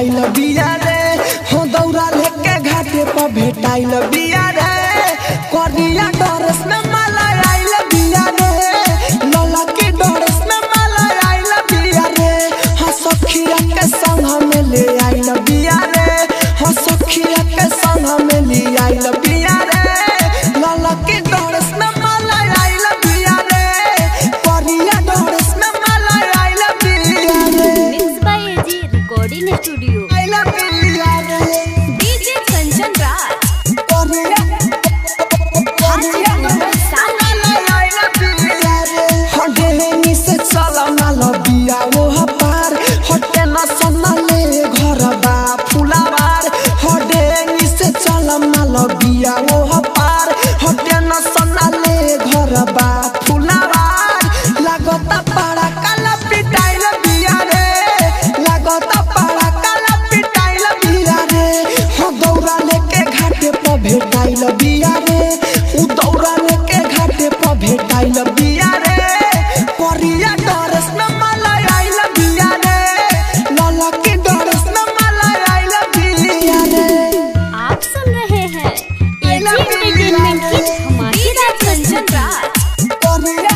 भेटाइल बिया रे हो दौरा लेके घाटे पर भेटाइल बिया रे करिया डरेस में माला आइल बिया रे लला के डरेस में माला आइल बिया रे हो सखिया के संग में ले आइल बिया रे हो सखिया के संग में ले आइल बिया रे लला के डरेस में माला आइल बिया रे करिया डरेस में माला आइल बिया रे mix by AG recording studio आइल बिया रे डीजे कंचन राज करिया भेटाइल बिया रे उ दौरा लेके घाटे पर भेटाइल बिया रे करिया डरेस में माला आइल बिया रे लाला के डरेस में माला आइल बिया रे। आप सुन रहे हैं एजी एंटरटेनमेंट की धमाकेदार कंचन राज करिया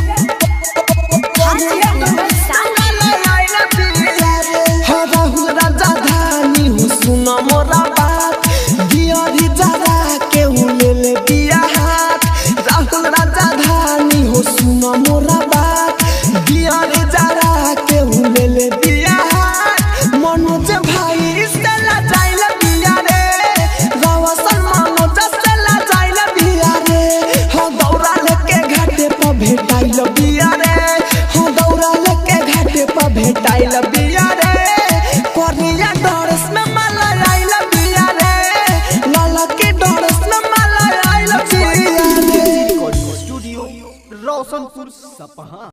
करिया डरेस में माला आइल बिया रे हो राहुल राजा धानी हो सुन मोरा बात दियरी जरा के ले ले बिया हाथ राहुल राजा धानी हो सुन मोरा बात दियरी जरा के ले ले बिया हाथ मनोज भाई से ला जाइल बिया रे रवसन मनोज से ला जाइल बिया रे हो दौरा लेके घाटे पर भेटाइल बिया रे हो दौरा लेके घाटे पर भेटाइल बिया रे करिया डरेस में माला आइल बिया रे लाला के डरेस में माला आइल बिया रे स्टूडियो रोशनपुर सपहा।